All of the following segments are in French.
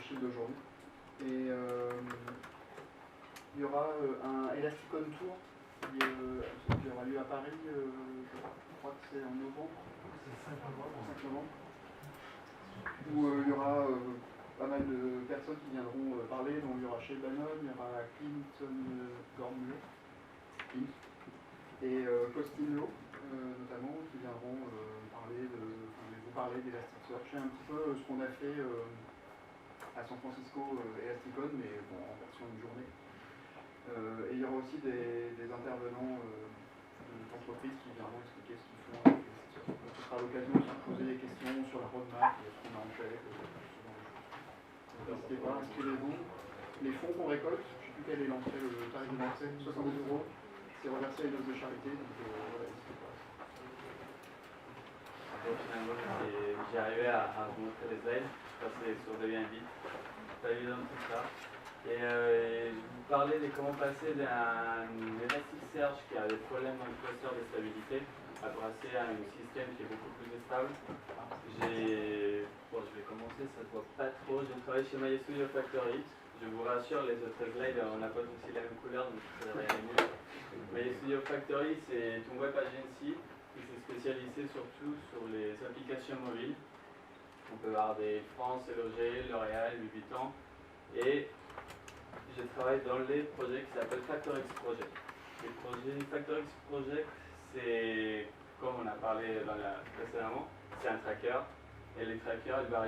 Shield aujourd'hui. Et il y aura un Elasticon Tour qui aura lieu à Paris, je crois que c'est en novembre. C'est 5 novembre. Où il y aura pas mal de personnes qui viendront parler. Donc il y aura Shea Bannon, il y aura Clinton Gormley et Costin Lowe, notamment, qui viendront vous parler d'Elasticsearch. C'est un petit peu ce qu'on a fait à San Francisco Elasticon, mais bon, en version une journée. Et il y aura aussi des intervenants d'entreprises qui viendront expliquer ce qu'ils font avec Elasticsearch. Donc ce sera l'occasion aussi de poser des questions sur la roadmap, ce qu'on a en tête, ce genre de choses. N'hésitez pas, inscrivez-vous. Les fonds qu'on récolte, je ne sais plus quel est l'entrée, le tarif de l'entrée, 70 €, c'est reversé à une œuvre de charité, donc voilà, n'hésitez pas. Donc finalement, j'ai arrivé à vous montrer les slides, passer sur des liens vite, pas évident tout ça. Et je vous parlais de comment passer d'un Elasticsearch qui a des problèmes dans le cluster de stabilité à passer à un système qui est beaucoup plus stable. Bon, je vais commencer, ça ne se voit pas trop. J'ai travaillé chez MyStudio Factory. Je vous rassure, les autres slides, on n'a pas tous la même couleur, donc ça devrait aller mieux. MyStudio Factory, c'est une web agency qui s'est spécialisée surtout sur les applications mobiles. On peut voir des France, LOG, L'Oréal, Louis Vuitton. Et je travaille dans les projets qui s'appellent FactorX Project. Les projets FactorX Project, c'est, comme on a parlé précédemment, c'est un tracker. Et le tracker, il va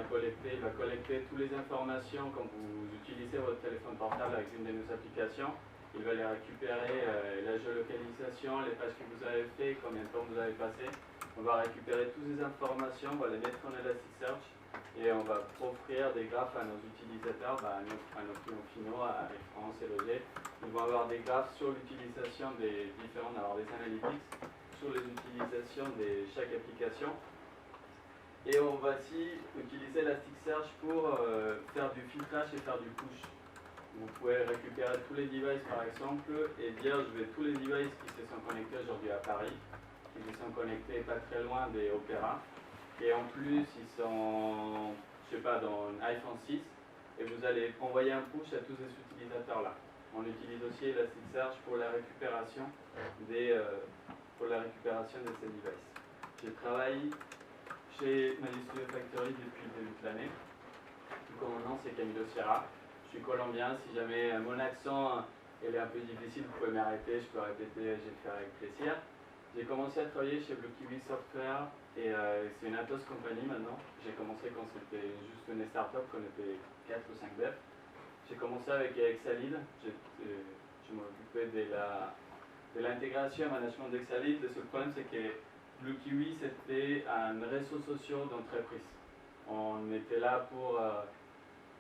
collecter toutes les informations quand vous utilisez votre téléphone portable avec une de nos applications. Il va les récupérer, la géolocalisation, les pages que vous avez fait, combien de temps vous avez passé. On va récupérer toutes ces informations, on va les mettre en Elasticsearch et on va offrir des graphes à nos utilisateurs, à nos clients finaux, avec France et LOG. Ils vont avoir des graphes sur l'utilisation des différentes, alors des analytics, sur les utilisations de chaque application. Et on va aussi utiliser Elasticsearch pour faire du filtrage et faire du push. Vous pouvez récupérer tous les devices par exemple et dire je vais tous les devices qui se sont connectés aujourd'hui à Paris, qui se sont connectés pas très loin des Opéra. Et en plus, ils sont, je sais pas, dans un iPhone 6, et vous allez envoyer un push à tous ces utilisateurs-là. On utilise aussi Elasticsearch pour la récupération de ces devices. Je travaille chez MyStudio Factory depuis le début de l'année. Mon nom, c'est Camilo Sierra. Je suis colombien. Si jamais mon accent est un peu difficile, vous pouvez m'arrêter, je peux répéter, je vais le faire avec plaisir. J'ai commencé à travailler chez Blue Kiwi Software et c'est une Atos compagnie maintenant. J'ai commencé quand c'était juste une start-up, qu'on était 4 ou 5 devs. J'ai commencé avec Exalid. Je m'occupais de l'intégration et management d'Exalid. Le seul problème, c'est que Blue Kiwi, c'était un réseau social d'entreprise. On était là pour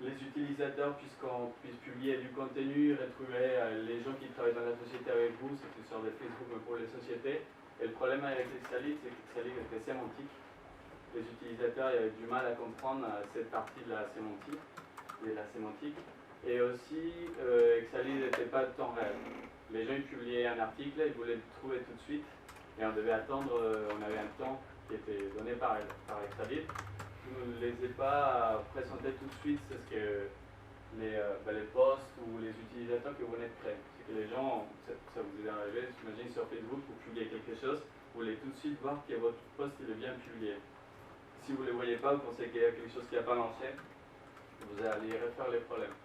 les utilisateurs, puisqu'on puisse publier du contenu, retrouver les gens qui travaillent dans la société avec vous, c'était sur des Facebook pour les sociétés. Et le problème avec Exalid, c'est qu'Exalid était sémantique. Les utilisateurs avaient du mal à comprendre cette partie de la sémantique. Et aussi, Exalid n'était pas de temps réel. Les gens ils publiaient un article, ils voulaient le trouver tout de suite, et on devait attendre, on avait un temps qui était donné par Exalid. Vous ne les ai pas présentés tout de suite, c'est ce que les posts ou les utilisateurs que vous venez de créer. C'est que les gens, ça vous est arrivé, j'imagine sur Facebook, vous publiez quelque chose, vous voulez tout de suite voir que votre post il est bien publié. Si vous ne les voyez pas, vous pensez qu'il y a quelque chose qui n'a pas lancé, vous allez refaire les problèmes.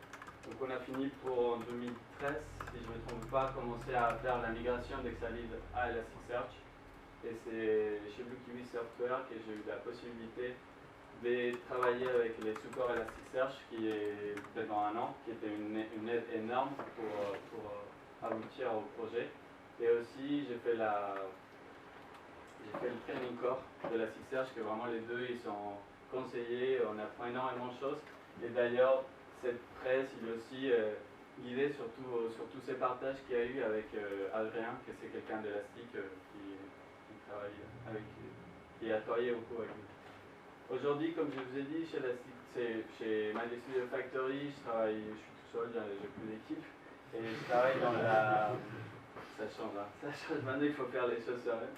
Donc on a fini pour en 2013, si je ne me trompe pas, commencer à faire la migration d'Exalid à Elasticsearch. Et c'est chez Blue Kiwi Software que j'ai eu la possibilité de travailler avec les supports Elasticsearch qui est pendant un an, qui était une aide énorme pour aboutir au projet. Et aussi j'ai fait le training core d'Elasticsearch, que vraiment les deux ils sont conseillés, on apprend énormément de choses. Et d'ailleurs cette presse il est aussi guidé sur tous ces partages qu'il y a eu avec Adrien, que c'est quelqu'un d'Elastic qui travaille avec, qui a travaillé beaucoup avec nous. Aujourd'hui, comme je vous ai dit, chez MyStudio Factory, je suis tout seul, j'ai plus d'équipe. Et je travaille dans la... Ça change, hein. Ça change maintenant, il faut faire les choses soi-même.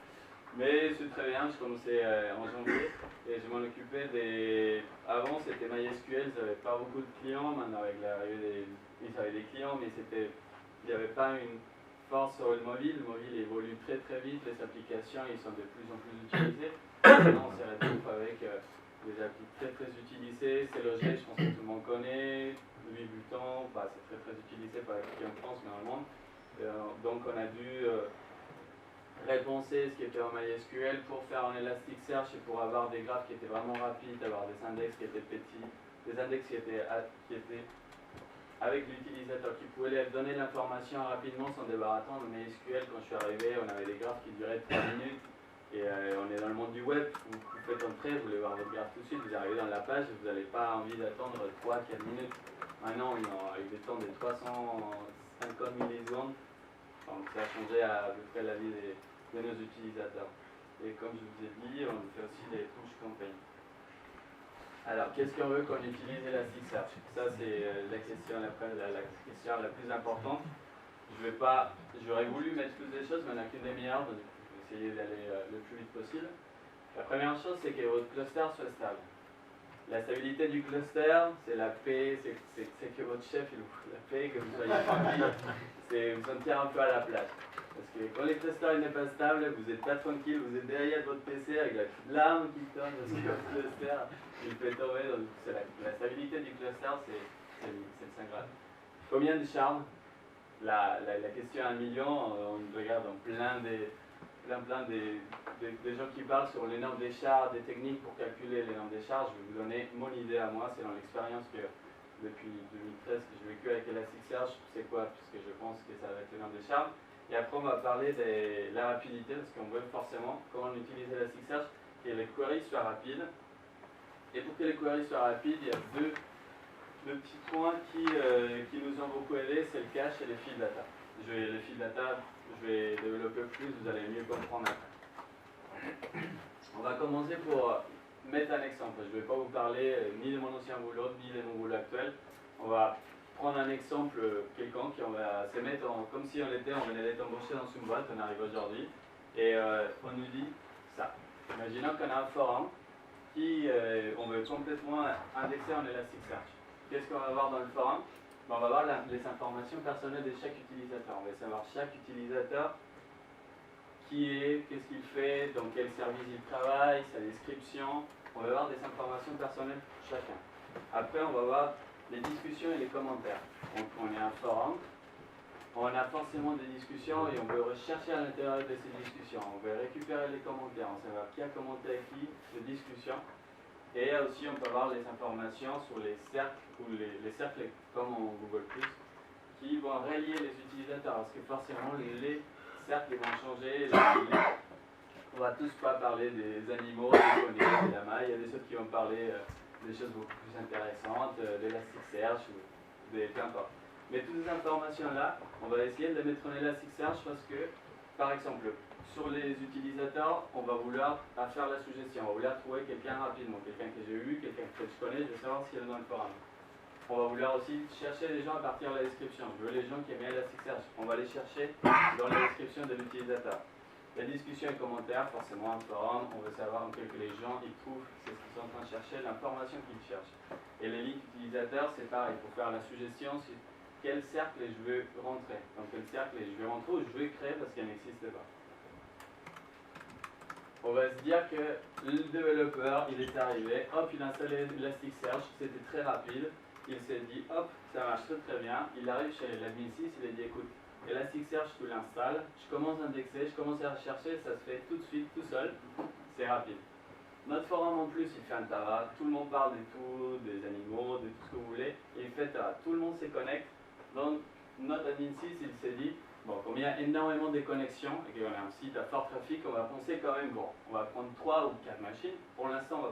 Mais c'est très bien, je commençais en janvier et je m'en occupais des... Avant c'était MySQL, ils n'avaient pas beaucoup de clients, maintenant avec l'arrivée ils avaient des clients, mais il n'y avait pas une force sur le mobile évolue très très vite, les applications ils sont de plus en plus utilisées. Maintenant on s'est retrouvé avec des applis très très utilisées, c'est logique, je pense que tout le monde connaît, Louis Vuitton, bah, c'est très très utilisé par les clients en France mais dans le monde. Donc on a dû réponser ce qui était en MySQL pour faire un Elasticsearch et pour avoir des graphes qui étaient vraiment rapides, avoir des index qui étaient petits, des index qui étaient avec l'utilisateur, qui pouvaient lui donner l'information rapidement sans devoir attendre. Mais MySQL, quand je suis arrivé, on avait des graphes qui duraient 3 minutes et on est dans le monde du web, vous faites entrer, vous voulez voir votre graphe tout de suite, vous arrivez dans la page et vous n'avez pas envie d'attendre 3-4 minutes. Maintenant, avec des temps de 350 millisecondes, donc ça a changé à peu près la vie de nos utilisateurs. Et comme je vous ai dit, on fait aussi des touches campagne. Alors, qu'est-ce qu'on veut qu'on utilise Elasticsearch? Ça, c'est la question la plus importante. J'aurais voulu mettre plus de choses, mais on n'a qu'une demi-heure, donc je vais essayer d'aller le plus vite possible. La première chose, c'est que votre cluster soit stable. La stabilité du cluster, c'est la paix, c'est que votre chef il vous fout la paix, que vous soyez tranquille, c'est vous sentir un peu à la place. Parce que quand le cluster n'est pas stable, vous n'êtes pas tranquille, vous êtes derrière votre PC avec la petite larme qui tombe parce que votre cluster il peut tomber. Donc la stabilité du cluster, c'est le Saint Graal. Combien de charmes? La question à 1 million, on regarde dans plein des gens qui parlent sur les normes des charges, des techniques pour calculer les normes des charges. Je vais vous donner mon idée à moi, c'est dans l'expérience que depuis 2013 que j'ai vécu avec Elasticsearch. C'est quoi? Puisque je pense que ça va être les normes des charges. Et après on va parler de la rapidité, parce qu'on veut forcément, comment on utilise Elasticsearch, que les queries soient rapides. Et pour que les queries soient rapides, il y a deux petits points qui nous ont beaucoup aidés, c'est le cache et les field data. Les field data, je vais développer plus, vous allez mieux comprendre après. On va commencer pour mettre un exemple. Je ne vais pas vous parler ni de mon ancien boulot, ni de mon boulot actuel. On va prendre un exemple quelconque et on va se mettre comme si on venait d'être embauché dans une boîte, on arrive aujourd'hui, et on nous dit ça. Imaginons qu'on a un forum on veut complètement indexer en Elasticsearch. Qu'est-ce qu'on va voir dans le forum? On va voir les informations personnelles de chaque utilisateur. On va savoir chaque utilisateur qui est, qu'est-ce qu'il fait, dans quel service il travaille, sa description. On va voir des informations personnelles pour chacun. Après, on va voir les discussions et les commentaires. Donc, on est un forum, on a forcément des discussions et on veut rechercher à l'intérieur de ces discussions. On veut récupérer les commentaires, on sait savoir qui a commenté à qui, les discussions. Et aussi, on peut avoir les informations sur les cercles, ou les cercles comme en Google+, qui vont relier les utilisateurs, parce que forcément, les cercles vont changer. On va tous pas parler des animaux, des poneys, des lamas. Il y a des autres qui vont parler des choses beaucoup plus intéressantes, d'Elasticsearch, ou peu importe. Mais toutes ces informations-là, on va essayer de les mettre en Elasticsearch parce que, par exemple, sur les utilisateurs, on va vouloir faire la suggestion, on va vouloir trouver quelqu'un rapidement, quelqu'un que j'ai eu, quelqu'un que je connais, je veux savoir s'il est dans le forum. On va vouloir aussi chercher les gens à partir de la description. Je veux les gens qui aiment Elasticsearch. On va les chercher dans la description de l'utilisateur. La discussion et commentaires, forcément un forum, on veut savoir en quel que les gens ils trouvent, c'est ce qu'ils sont en train de chercher, l'information qu'ils cherchent. Et les links utilisateurs, c'est pareil, pour faire la suggestion, c'est quel cercle je veux rentrer. Dans quel cercle je veux rentrer ou je veux créer parce qu'il n'existe pas. On va se dire que le développeur, il est arrivé, hop, il a installé Elasticsearch, c'était très rapide. Il s'est dit, hop, ça marche très très bien. Il arrive chez l'admin 6, il a dit, écoute, Elasticsearch, tu l'installes, je commence à indexer, je commence à rechercher, ça se fait tout de suite, tout seul, c'est rapide. Notre forum en plus, il fait un tabac, tout le monde parle de tout, des animaux, de tout ce que vous voulez, et il fait tabac, tout le monde se connecte. Donc, notre admin 6, il s'est dit, bon, comme il y a énormément de connexions, et qu'on a un site à fort trafic, on va penser quand même, bon, on va prendre 3 ou 4 machines. Pour l'instant, on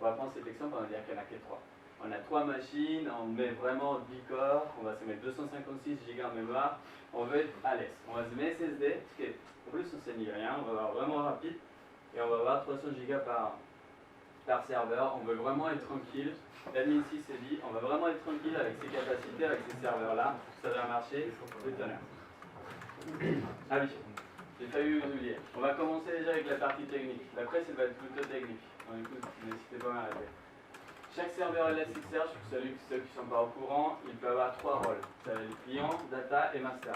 va prendre cet exemple, on va dire qu'il n'y en a que 3. On a 3 machines, on met vraiment 10 corps, on va se mettre 256 Go en mémoire, on veut être à l'aise. On va se mettre SSD, parce qu'en plus on ne sait ni rien, on va avoir vraiment rapide, et on va avoir 300 Go par serveur, on veut vraiment être tranquille. L'admin 6 s'est dit, on va vraiment être tranquille avec ces capacités, avec ces serveurs-là, ça va marcher, le tonnerre. Ah oui, j'ai failli vous oublier. On va commencer déjà avec la partie technique. L'après, ça va être plutôt technique. Donc, du coup, n'hésitez pas à m'arrêter. Chaque serveur Elasticsearch, pour ceux qui ne sont pas au courant, il peut avoir 3 rôles. Ça va être client, data et master.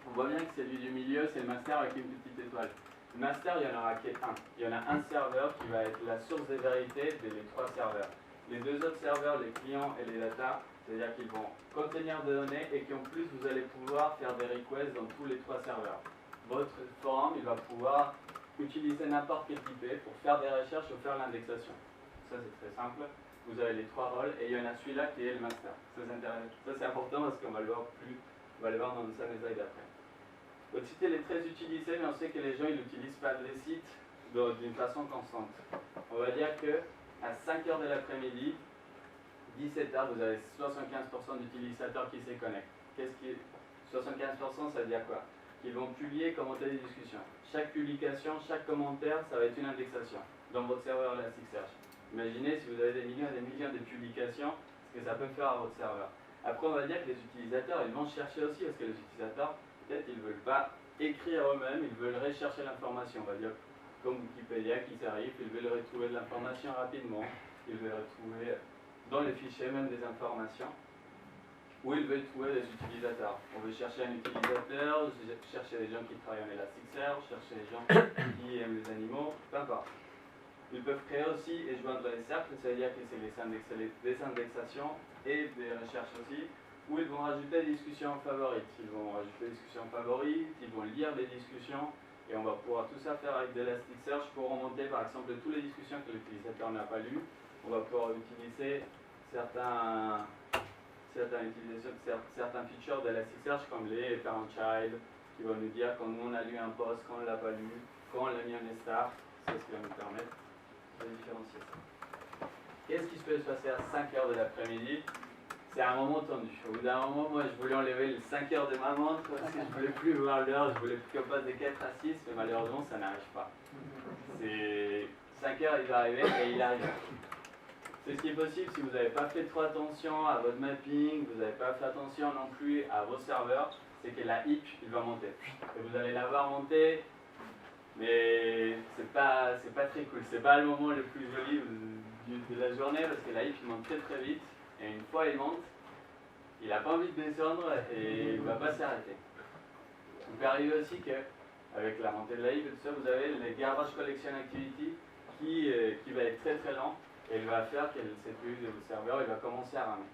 On voit bien que celui du milieu, c'est le master avec une petite étoile. Le master, il n'y en aura qu'un. Il y en a un serveur qui va être la source de vérité des 3 serveurs. Les 2 autres serveurs, les clients et les data, c'est-à-dire qu'ils vont contenir des données et qu'en plus, vous allez pouvoir faire des requests dans tous les 3 serveurs. Votre forum, il va pouvoir utiliser n'importe quel IP pour faire des recherches ou faire l'indexation. Ça, c'est très simple. Vous avez les 3 rôles et il y en a celui-là qui est le master. Ça, c'est important parce qu'on va le voir on va le voir dans le slides d'après. Votre site est très utilisé, mais on sait que les gens ils n'utilisent pas les sites d'une façon constante. On va dire que à 5h de l'après-midi, 17h, vous avez 75% d'utilisateurs qui se connectent. 75%, ça veut dire quoi? Qu'ils vont publier et commenter des discussions. Chaque publication, chaque commentaire, ça va être une indexation dans votre serveur Elasticsearch. Imaginez si vous avez des millions et des millions de publications, ce que ça peut faire à votre serveur. Après, on va dire que les utilisateurs, ils vont chercher aussi, parce que les utilisateurs, peut-être, ils ne veulent pas écrire eux-mêmes, ils veulent rechercher l'information. On va dire, comme Wikipédia qui s'arrive, ils veulent retrouver de l'information rapidement, ils veulent retrouver dans les fichiers même des informations, ou ils veulent trouver des utilisateurs. On veut chercher un utilisateur, chercher des gens qui travaillent en Elasticsearch, chercher des gens qui aiment les animaux, peu importe. Ils peuvent créer aussi et joindre les cercles, c'est-à-dire que c'est des indexations et des recherches aussi, où ils vont rajouter des discussions favorites. Ils vont rajouter des discussions favorites, ils vont lire des discussions, et on va pouvoir tout ça faire avec de l'Elasticsearch pour remonter par exemple toutes les discussions que l'utilisateur n'a pas lues. On va pouvoir utiliser certains features d'Elasticsearch comme les parent-child, qui vont nous dire quand on a lu un post, quand on ne l'a pas lu, quand on l'a mis en star, c'est ce qui va nous permettre de différencier ça. Qu'est-ce qui se peut se passer à 5h de l'après-midi? C'est un moment tendu. Au bout d'un moment, moi je voulais enlever les 5h de ma montre parce que je ne voulais plus voir l'heure, je voulais plus qu'on passe de 4 à 6, mais malheureusement ça n'arrive pas. C'est 5h, il va arriver et il arrive. C'est ce qui est possible si vous n'avez pas fait trop attention à votre mapping, vous n'avez pas fait attention non plus à vos serveurs, c'est que la HIP il va monter. Et vous allez la voir monter, mais c'est pas très cool. C'est pas le moment le plus joli de la journée parce que la HIP il monte très très vite. Et une fois il monte, il n'a pas envie de descendre et il ne va pas s'arrêter. Il peut arriver aussi qu'avec la montée de la HIP et tout ça, vous avez les garbage collection activity qui va être très très lent et il va faire que le CPU de votre serveur il va commencer à ramer.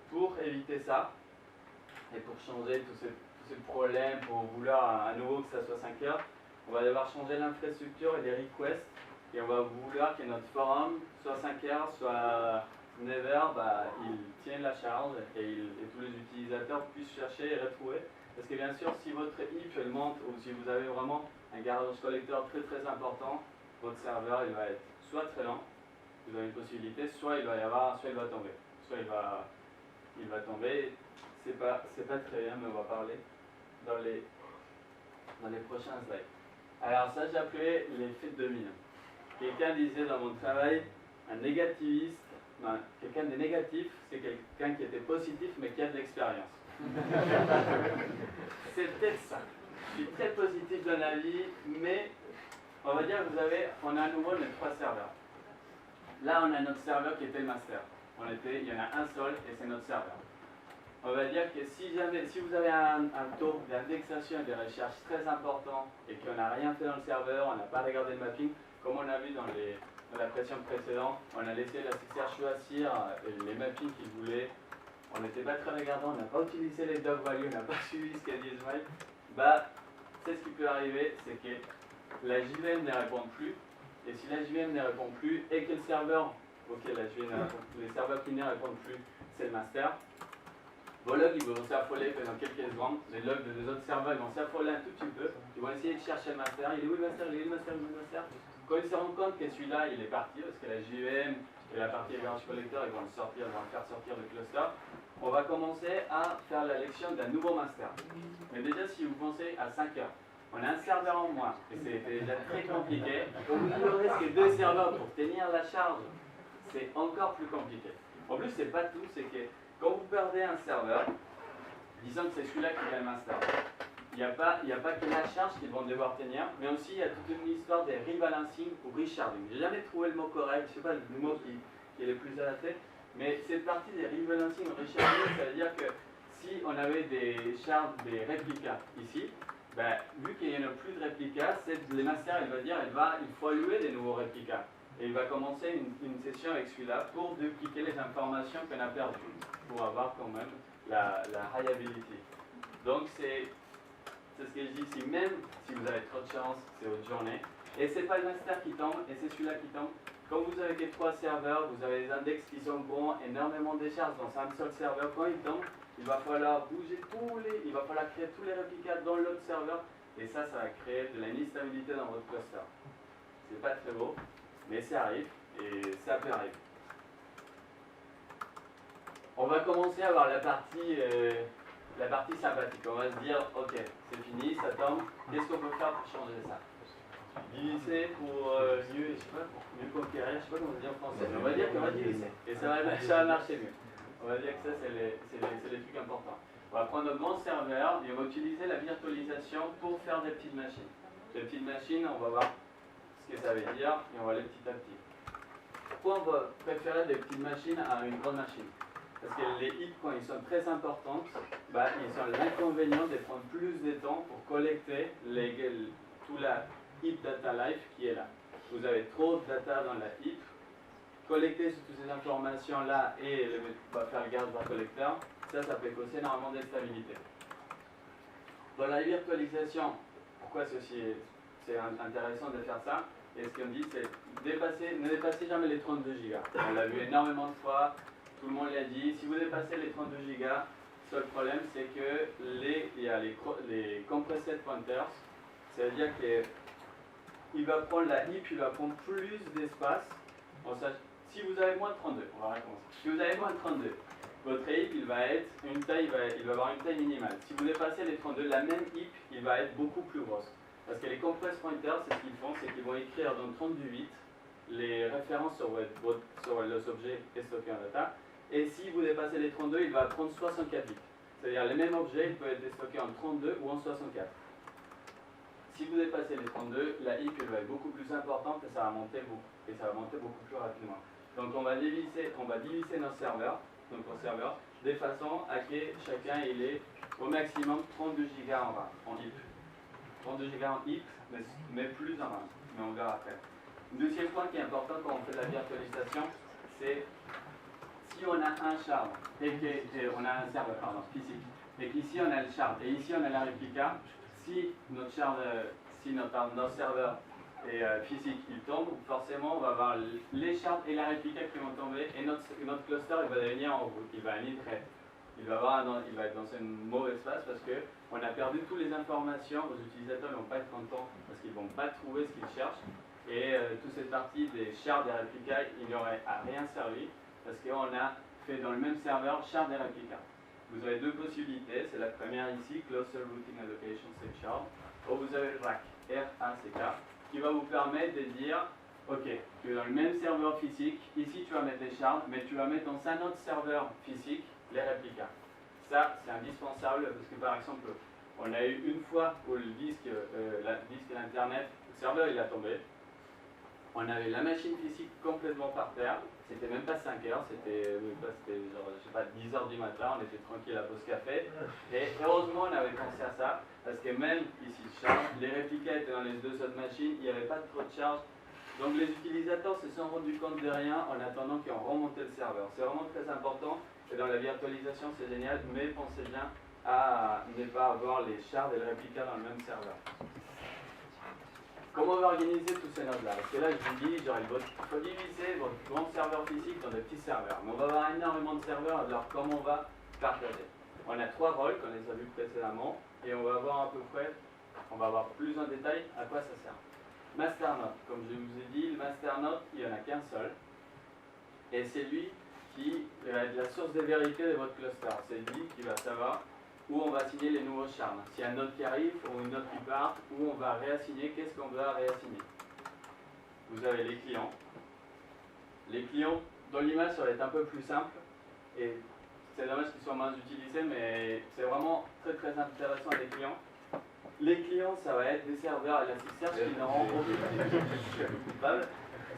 Pour éviter ça et pour changer tous ces problèmes, pour vouloir à nouveau que ça soit 5 heures, on va devoir changer l'infrastructure et les requests et on va vouloir que notre forum soit 5 heures, soit Never, il tient la charge et tous les utilisateurs puissent chercher et retrouver. Parce que bien sûr, si votre HIP elle monte ou si vous avez vraiment un garbage collector très très important, votre serveur il va être soit très lent, vous avez une possibilité, soit il va tomber. Soit il va tomber. C'est pas très bien, mais on va parler dans les prochains slides. Alors ça, j'ai appelé l'effet de mine. Quelqu'un disait dans mon travail, un négativiste. Quelqu'un de négatif, c'est quelqu'un qui était positif mais qui a de l'expérience. C'est peut-être ça. Je suis très positif dans la vie, mais on va dire on a à nouveau les 3 serveurs. Là, on a notre serveur qui était le master. Il y en a un seul et c'est notre serveur. On va dire que si vous avez un taux d'indexation et de recherche très important et qu'on n'a rien fait dans le serveur, on n'a pas regardé le mapping, comme on a vu dans la pression précédente, on a laissé Elasticsearch choisir les mappings qu'il voulait. On n'était pas très regardant, on n'a pas utilisé les dog values, on n'a pas suivi ce qu'a dit Ismaël. C'est ce qui peut arriver, c'est que la JVM ne répond plus. Et si la JVM ne répond plus et que le serveur, les serveurs qui ne répondent plus, c'est le master, vos logs ils vont s'affoler pendant quelques secondes. Les logs des autres serveurs ils vont s'affoler un tout petit peu. Ils vont essayer de chercher le master. Il est où le master? Il est où le master? Il est où le master? Quand ils se rendent compte que celui-là il est parti, parce que la JVM et la partie garbage collector ils vont le faire sortir du cluster, on va commencer à faire la lection d'un nouveau master. Mais déjà si vous pensez à 5 heures, on a un serveur en moins et c'est déjà très compliqué. Quand vous n'aurez que 2 serveurs pour tenir la charge, c'est encore plus compliqué. En plus c'est pas tout, c'est que quand vous perdez un serveur, disons que c'est celui-là qui est le master, il n'y a pas que la charge qu'ils vont devoir tenir, mais aussi il y a toute une histoire des rebalancing ou resharding. J'ai jamais trouvé le mot correct, je ne sais pas le mot qui est le plus adapté, mais cette partie des rebalancing ou resharding, ça veut dire que si on avait des shards, des réplicas ici, ben, vu qu'il n'y en a plus de réplicas, le master il va dire il faut allouer des nouveaux réplicas. Et il va commencer une session avec celui-là pour dupliquer les informations qu'on a perdues, pour avoir quand même la reliability. Donc c'est ce que je dis ici, même si vous avez trop de chance, c'est votre journée. Et c'est pas le master qui tombe, et c'est celui-là qui tombe. Quand vous avez que 3 serveurs, vous avez des index qui sont bons, énormément de charges dans un seul serveur. Quand il tombe, il va falloir bouger il va falloir créer tous les réplicas dans l'autre serveur, et ça va créer de l'instabilité dans votre cluster. C'est pas très beau, mais ça arrive, et ça peut arriver. On va commencer à voir la partie sympathique. On va se dire, ok, c'est fini, ça tombe, qu'est-ce qu'on peut faire pour changer ça? Diviser pour mieux, je sais pas, pour mieux conquérir, je sais pas comment on dit en français, mais on va dire qu'on va diviser, et ça va marcher mieux. On va dire que ça, c'est les trucs importants. On va prendre notre grand serveur et on va utiliser la virtualisation pour faire des petites machines. Les petites machines, on va voir ce que ça veut dire et on va aller petit à petit. Pourquoi on va préférer des petites machines à une grande machine? Parce que les heaps, quand ils sont très importantes, ils ont l'inconvénient de prendre plus de temps pour collecter tout la heap data life qui est là. Vous avez trop de data dans la heap. Collecter toutes ces informations-là et faire le garde par collecteur, ça peut causer énormément d'instabilité. Dans la virtualisation, pourquoi c'est intéressant de faire ça? Et ce qu'on dit, c'est ne dépassez jamais les 32 Go. On l'a vu énormément de fois, tout le monde l'a dit. Si vous dépassez les 32 Go, le seul problème, c'est que il y a les compressed pointers, c'est-à-dire qu'il va prendre la heap, il va prendre plus d'espace. Si vous avez moins de 32, on va recommencer. Si vous avez moins de 32, votre heap il va avoir une taille minimale. Si vous dépassez les 32, la même heap il va être beaucoup plus grosse. Parce que les compress pointers, c'est ce qu'ils font, c'est qu'ils vont écrire dans 32 bits les références sur les objets stockés en data. Et si vous dépassez les 32, il va prendre 64 bits. C'est-à-dire les mêmes objets, ils peuvent être stockés en 32 ou en 64. Si vous dépassez les 32, la heap elle va être beaucoup plus importante et ça va monter beaucoup plus rapidement. Donc on va diviser nos serveurs, de façon à que chacun il ait au maximum 32 Go en heap. 32 Go en heap, mais plus en RAM, mais on verra après. Le deuxième point qui est important quand on fait de la virtualisation, c'est si on a un shard, on a un serveur physique, et qu'ici on a le shard, et ici on a la réplica, si notre serveur physique il tombe, forcément on va avoir les shards et la réplica qui vont tomber, et notre cluster il va devenir en route, il va nitrer. Il va être dans une mauvaise phase parce qu'on a perdu toutes les informations, vos utilisateurs ne vont pas être contents parce qu'ils ne vont pas trouver ce qu'ils cherchent, et toute cette partie des shards et réplicas, il n'aurait à rien servi parce qu'on a fait dans le même serveur shards et réplicas. Vous avez deux possibilités, c'est la première ici, Cluster Routing Allocation Set Shard, où vous avez le RAC, R-A-C-K, qui va vous permettre de dire, ok, tu es dans le même serveur physique, ici tu vas mettre les shards, mais tu vas mettre dans un autre serveur physique les réplicas. Ça, c'est indispensable parce que par exemple, on a eu une fois où le disque d'internet, le serveur il a tombé, on avait la machine physique complètement par terre, c'était même pas 5 heures, c'était genre, je sais pas, 10 heures du matin, on était tranquille à pause café, et heureusement on avait pensé à ça, parce que même ici, les réplicas étaient dans les deux autres machines, il n'y avait pas trop de charge, donc les utilisateurs se sont rendus compte de rien en attendant qu'ils ont remonté le serveur. C'est vraiment très important, et dans la virtualisation c'est génial, mais pensez bien à ne pas avoir les shards et les réplicas dans le même serveur. Comment on va organiser tous ces nodes-là? Parce que là, je vous dis, genre, il faut diviser votre grand serveur physique dans des petits serveurs. Mais on va avoir énormément de serveurs, alors comment on va partager? On a 3 rôles, qu'on les a vus précédemment, et on va voir à peu près, on va voir plus en détail à quoi ça sert. Master node, comme je vous ai dit, le master node, il n'y en a qu'un seul. Et c'est lui qui va être la source de vérité de votre cluster. C'est lui qui va savoir où on va assigner les nouveaux shards. S'il y a un node qui arrive ou une node qui part, où on va réassigner, qu'est-ce qu'on va réassigner. Vous avez les clients. Les clients, dans l'image, ça va être un peu plus simple. Et c'est dommage qu'ils soient moins utilisés, mais c'est vraiment très très intéressant les clients. Les clients, ça va être des serveurs Elasticsearch qui n'auront aucun.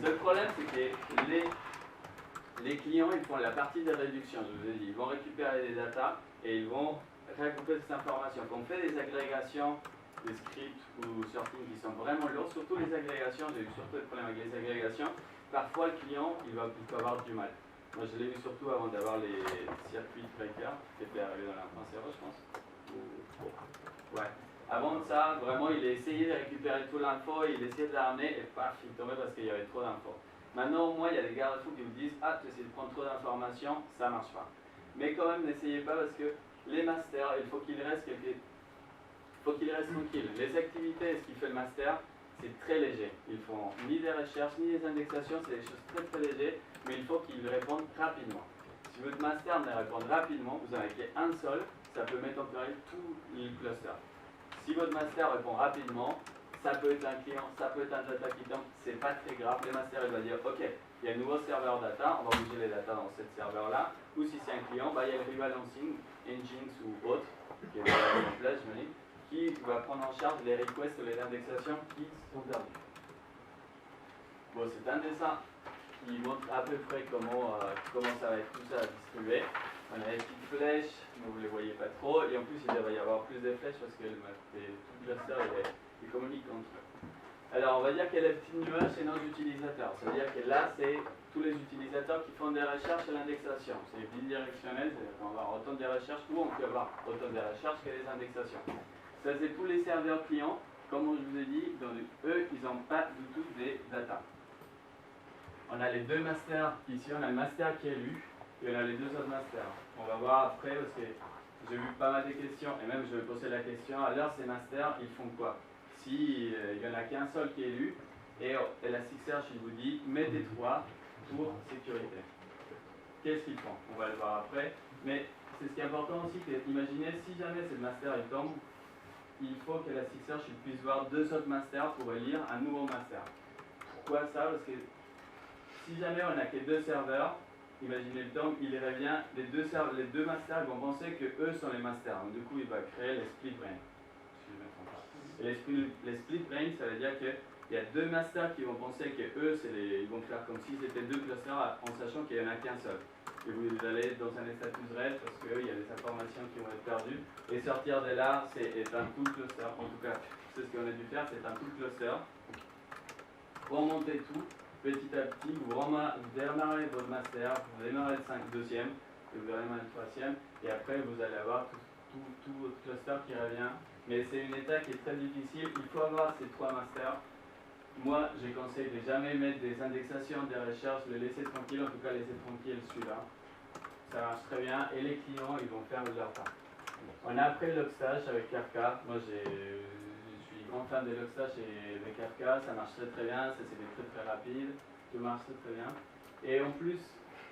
Le seul problème, c'est que les clients, ils font la partie de réduction, je vous ai dit. Ils vont récupérer des datas et ils vont regrouper cette information. Quand on fait des agrégations, des scripts ou sorting qui sont vraiment lourds, surtout les agrégations, j'ai eu surtout des problèmes avec les agrégations, parfois le client, il peut avoir du mal. Moi, je l'ai vu surtout avant d'avoir les circuits breakers, qui étaient arrivés dans la je pense. Ouais. Avant de ça, vraiment, il a essayé de récupérer toute l'info, il essayait de la ramener et paf, il tombait parce qu'il y avait trop d'infos. Maintenant, au moins, il y a des garde-fous qui vous disent « Ah, tu essaies de prendre trop d'informations, ça ne marche pas. » Mais quand même, n'essayez pas parce que les masters, il faut qu'ils restent tranquilles. Les activités, ce qui fait le master, c'est très léger. Ils font ni des recherches, ni des indexations, c'est des choses très très légères, mais il faut qu'ils répondent rapidement. Si votre master ne répond rapidement, vous en avez un seul, ça peut mettre en péril tout le cluster. Si votre master répond rapidement, ça peut être un client, ça peut être un data qui tombe, c'est pas très grave. Le master il va dire ok, il y a un nouveau serveur data, on va bouger les data dans ce serveur-là. Ou si c'est un client, il y a le rebalancing, Nginx ou autre, qui est en place, qui va prendre en charge les requests ou les indexations qui sont perdues. Bon, c'est un dessin qui montre à peu près comment ça va être tout ça distribué. On a les petites flèches, mais vous ne les voyez pas trop, et en plus il va y avoir plus de flèches parce que tout le cluster il communique entre eux. Alors on va dire qu'il y a les petits nuages, c'est nos utilisateurs. C'est-à-dire que là, c'est tous les utilisateurs qui font des recherches et l'indexation. C'est bidirectionnel, c'est-à-dire qu'on va avoir autant de recherches, ou on peut avoir autant de recherches que des indexations. Ça, c'est tous les serveurs clients. Comme je vous ai dit, eux, ils n'ont pas du tout des data. On a les deux masters ici, on a le master qui est lu, et on a les deux autres masters. On va voir après, parce que j'ai vu pas mal de questions, et même je vais poser la question, alors ces masters, ils font quoi? Si il n'y en a qu'un seul qui est lu, et Elasticsearch, il vous dit, mettez 3 pour sécurité. Qu'est-ce qu'ils font? On va le voir après, mais c'est ce qui est important aussi, que imaginez, si jamais ce master il tombe, il faut qu'Elasticsearch puisse voir deux autres masters pour lire un nouveau master. Pourquoi ça? Parce que si jamais on n'a que deux serveurs, imaginez le temps, il revient, les deux masters vont penser que eux sont les masters. Donc, du coup, il va créer les split brain. Et les split brain, ça veut dire qu'il y a deux masters qui vont penser que eux, ils vont faire comme si c'était deux clusters en sachant qu'il n'y en a qu'un seul. Et vous allez dans un status red parce qu'il y a des informations qui vont être perdues. Et sortir de là, c'est un tout cluster. En tout cas, c'est ce qu'on a dû faire, c'est un tout cluster. Remontez tout. Petit à petit, vous démarrez votre master, vous démarrez le deuxième, et vous démarrez le troisième, et après vous allez avoir tout votre cluster qui revient. Mais c'est une étape qui est très difficile, il faut avoir ces trois masters. Moi, j'ai conseillé de jamais mettre des indexations, des recherches, les laisser tranquilles, en tout cas laisser tranquille celui-là. Ça marche très bien, et les clients, ils vont faire leur part. On a après le Logstash avec Kafka. Moi, je suis grand fan de Logstash et de Kafka, ça marche très très bien, c'est très rapide, tout marche très très bien. Et en plus,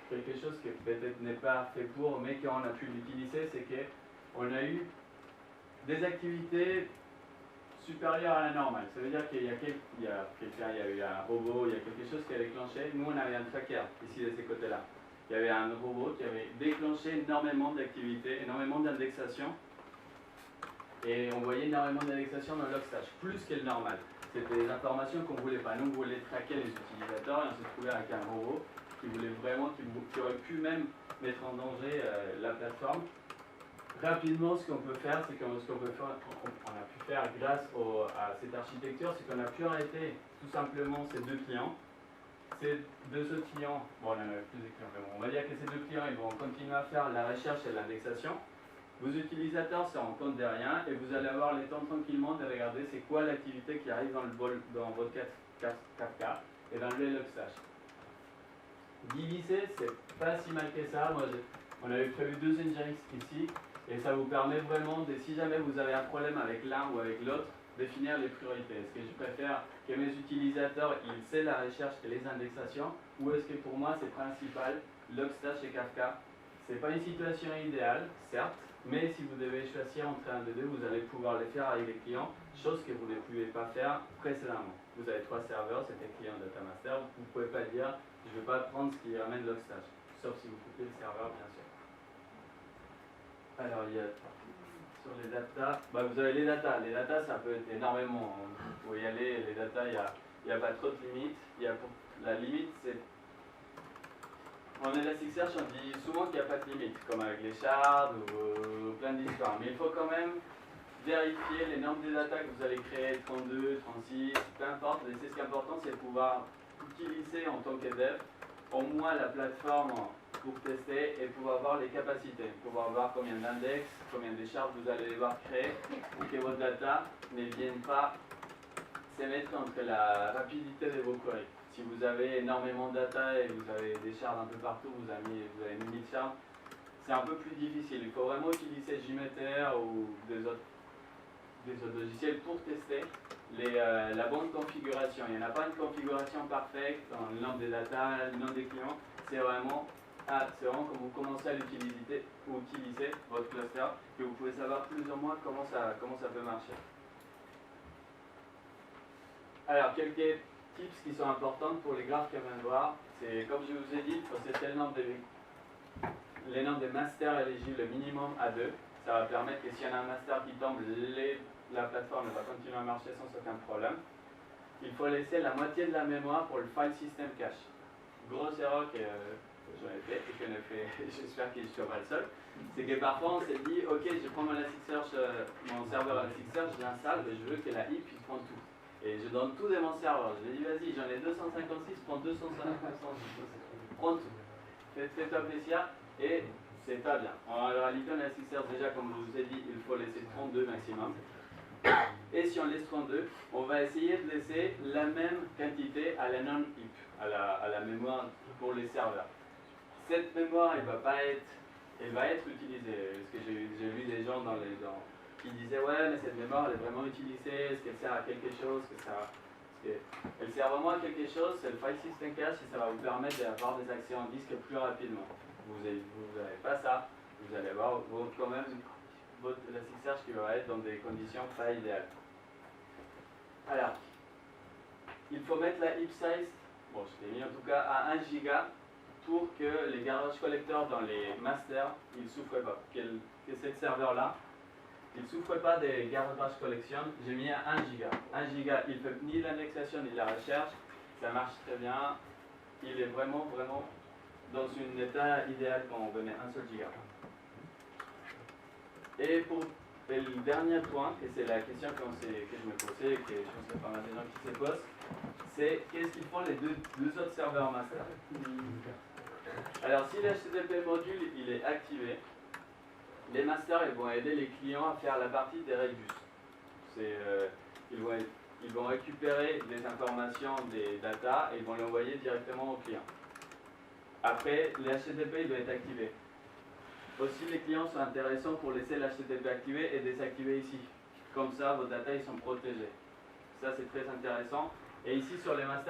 quelque chose qui peut-être n'est pas fait pour, mais qu'on a pu l'utiliser, c'est qu'on a eu des activités supérieures à la normale. Ça veut dire qu'il y a eu un robot, il y a quelque chose qui a déclenché. Nous, on avait un tracker ici de ces côtés-là. Il y avait un robot qui avait déclenché énormément d'activités, énormément d'indexations. Et on voyait énormément d'indexations dans Logstash, plus que le normal. C'était des informations qu'on ne voulait pas. Nous, on voulait traquer les utilisateurs et on s'est trouvé avec un robot qui voulait vraiment, qui aurait pu même mettre en danger la plateforme. Rapidement, ce qu'on peut faire, c'est qu'on a pu faire grâce à cette architecture, c'est qu'on a pu arrêter tout simplement ces deux clients. Ces deux autres clients, bon, on en a plus de clients, mais bon, on va dire que ces deux clients, ils vont continuer à faire la recherche et l'indexation. Vos utilisateurs se rendent compte de rien et vous allez avoir le temps tranquillement de regarder c'est quoi l'activité qui arrive dans votre Kafka et dans le Logstash. Diviser, c'est pas si mal que ça. Moi, on avait prévu 2 Nginx ici et ça vous permet vraiment de, si jamais vous avez un problème avec l'un ou avec l'autre, définir les priorités. Est-ce que je préfère que mes utilisateurs ils sait la recherche et les indexations ou est-ce que pour moi c'est principal Logstash et Kafka? C'est pas une situation idéale, certes, mais si vous devez choisir entre un des deux, vous allez pouvoir les faire avec les clients, chose que vous ne pouvez pas faire précédemment. Vous avez 3 serveurs, c'était client DataMaster, vous ne pouvez pas dire je ne vais pas prendre ce qui ramène Logstash, sauf si vous coupez le serveur bien sûr. Alors il y a sur les data, bah, vous avez les data. Les data, ça peut être énormément. Vous pouvez y aller, les data, il n'y a pas trop de limites. La limite, c'est. En Elasticsearch, on dit souvent qu'il n'y a pas de limite, comme avec les shards ou plein d'histoires. Mais il faut quand même vérifier les nombres des data que vous allez créer, 32, 36, peu importe. Et c'est ce qui est important, c'est de pouvoir utiliser en tant que dev au moins la plateforme pour tester et pouvoir voir les capacités, pouvoir voir combien d'index, combien de shards vous allez devoir créer pour que votre data ne vienne pas s'émettre entre la rapidité de vos queries. Si vous avez énormément de data et vous avez des shards un peu partout, vous avez 1000 shards, c'est un peu plus difficile. Il faut vraiment utiliser JMeter ou des autres logiciels pour tester la bonne configuration. Il n'y en a pas une configuration parfaite dans le nombre des data, le nombre des clients. C'est vraiment quand vous commencez à utiliser votre cluster que vous pouvez savoir plus ou moins comment ça peut marcher. Alors, quelques tips qui sont importants pour les graphes qu'on vient de voir, c'est comme je vous ai dit, il faut cesser les nombres de masters éligibles minimum à 2. Ça va permettre que s'il y en a un master qui tombe, la plateforme va continuer à marcher sans aucun problème. Il faut laisser la moitié de la mémoire pour le file system cache. Grosse erreur que j'en ai fait et que j'espère que je ne suis pas le seul, c'est que parfois on s'est dit ok, je prends mon serveur Elasticsearch, je l'installe et je veux que la heap il prend tout. Et je donne tout de mon serveur. Je lui dis vas-y, j'en ai 256, prends 256, prends tout. Fais-toi plaisir et c'est pas bien. En réalité, on Elasticsearch déjà, comme je vous ai dit, il faut laisser 32 maximum. Et si on laisse 32, on va essayer de laisser la même quantité à la non-heap, à la mémoire pour les serveurs. Cette mémoire, elle va être utilisée. Parce que j'ai vu des gens qui disaient ouais, mais cette mémoire, elle est vraiment utilisée. Est-ce qu'elle sert à quelque chose? Elle sert vraiment à quelque chose, c'est le file system cache et ça va vous permettre d'avoir des accès en disque plus rapidement. Vous n'avez pas ça, vous allez avoir quand même votre Elasticsearch qui va être dans des conditions pas idéales. Alors, il faut mettre la heap size, bon je l'ai mis en tout cas à 1 giga pour que les garbage collectors dans les masters, ils ne souffrent pas. Que ce serveur-là, il ne souffre pas des garbage collection, j'ai mis à 1 giga. 1 giga, il ne fait ni l'indexation ni la recherche, ça marche très bien. Il est vraiment dans un état idéal quand on met 1 seul giga. Et le dernier point, et c'est la question que je me posais, et que je pense qu'il y a pas mal de gens qui se posent, c'est qu'est-ce qu'ils font les deux autres serveurs master. Alors si l'HTTP module il est activé, les masters ils vont aider les clients à faire la partie des Redbus. Ils vont récupérer des informations des data et ils vont l'envoyer directement au client. Après, le HTTP il doit être activé. Aussi, les clients sont intéressants pour laisser l'HTTP activé et désactiver ici. Comme ça, vos data ils sont protégés. Ça, c'est très intéressant. Et ici, sur les masters,